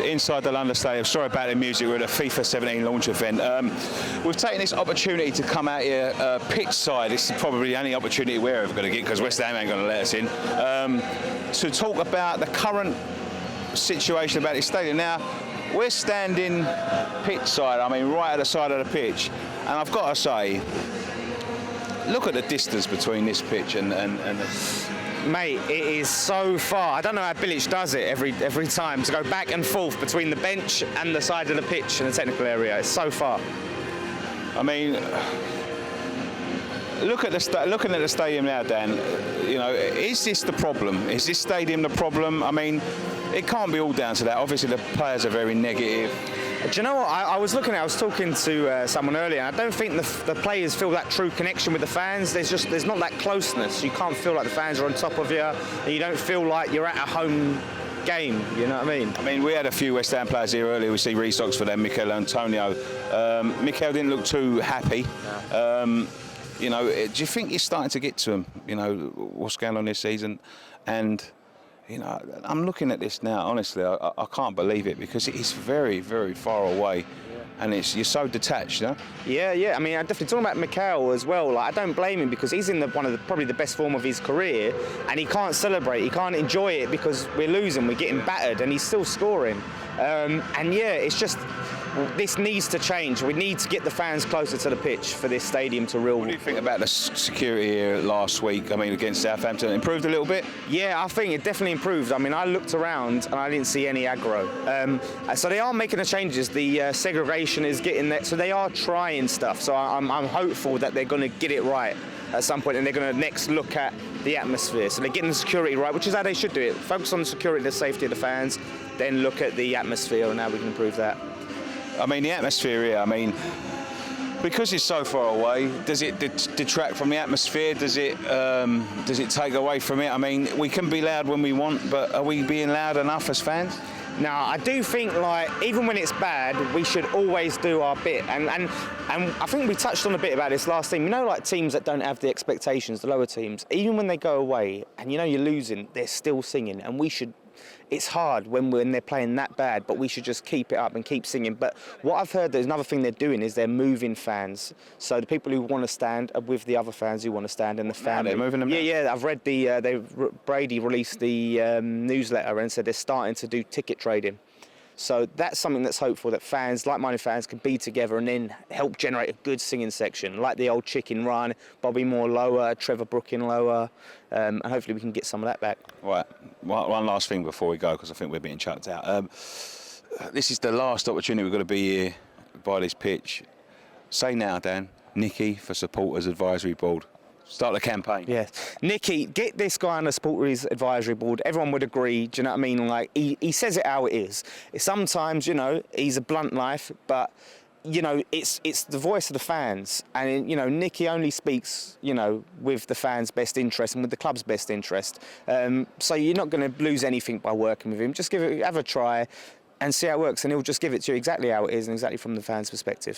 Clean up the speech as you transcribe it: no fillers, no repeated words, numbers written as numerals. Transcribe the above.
Inside the London Stadium. Sorry about the music, we're at a FIFA 17 launch event. We've taken this opportunity to come out here pitch side. This is probably the only opportunity we're ever going to get because West Ham ain't going to let us in, to talk about the current situation about this stadium. Now, we're standing pitch side, I mean right at the side of the pitch, and I've got to say, look at the distance between this pitch and the... Mate, it is so far. I don't know how Bilic does it every time, to go back and forth between the bench and the side of the pitch in the technical area. It's so far. I mean, looking at the stadium now, Dan, you know, is this the problem? Is this stadium the problem? I mean, it can't be all down to that. Obviously, the players are very negative. Do you know what? I was talking to someone earlier. I don't think the players feel that true connection with the fans. There's not that closeness. You can't feel like the fans are on top of you, and you don't feel like you're at a home game. You know what I mean? I mean, we had a few West Ham players here earlier. We see restocks for them, Mikel Antonio. Mikel didn't look too happy. No. You know, do you think he's starting to get to him? You know, what's going on this season? And you know, I'm looking at this now, honestly, I can't believe it because it is very, very far away, and you're so detached, you know? Yeah, I mean, I'm definitely talking about Mikel as well. Like, I don't blame him because he's in probably the best form of his career, and he can't celebrate, he can't enjoy it because we're losing, we're getting battered, and he's still scoring. And yeah, it's just, this needs to change. We need to get the fans closer to the pitch for this stadium to real. What do you think about the security here last week? I mean, against Southampton, improved a little bit? Yeah, I think it definitely improved. I mean, I looked around and I didn't see any aggro. So they are making the changes. The segregation is getting there. So they are trying stuff. So I'm hopeful that they're going to get it right at some point, and they're going to next look at the atmosphere. So they're getting the security right, which is how they should do it. Focus on the security, the safety of the fans, then look at the atmosphere and how we can improve that. I mean, the atmosphere here, I mean, because it's so far away, does it detract from the atmosphere? Does it take away from it? I mean, we can be loud when we want, but are we being loud enough as fans? Now, I do think, like, even when it's bad, we should always do our bit. And I think we touched on a bit about this last team. You know, like teams that don't have the expectations, the lower teams, even when they go away and you know you're losing, they're still singing. And we should... It's hard when they're playing that bad, but we should just keep it up and keep singing. But what I've heard, there's another thing they're doing is they're moving fans. So the people who want to stand are with the other fans who want to stand, and the family. They're moving them. Yeah. I've read Brady released the newsletter and said they're starting to do ticket trading. So that's something that's hopeful, that fans, like-minded fans, can be together and then help generate a good singing section, like the old Chicken Run, Bobby Moore lower, Trevor Brooking lower, and hopefully we can get some of that back. Right, one last thing before we go, because I think we're being chucked out. This is the last opportunity we've got to be here by this pitch. Say now, Dan, Nicky for Supporters Advisory Board. Start the campaign. Yeah. Nicky, get this guy on the Supporters Advisory Board. Everyone would agree, do you know what I mean? Like, he says it how it is. Sometimes, you know, he's a blunt knife, but, you know, it's the voice of the fans. And, you know, Nicky only speaks, you know, with the fans' best interest and with the club's best interest. So you're not going to lose anything by working with him. Just have a try and see how it works, and he'll just give it to you exactly how it is and exactly from the fans' perspective.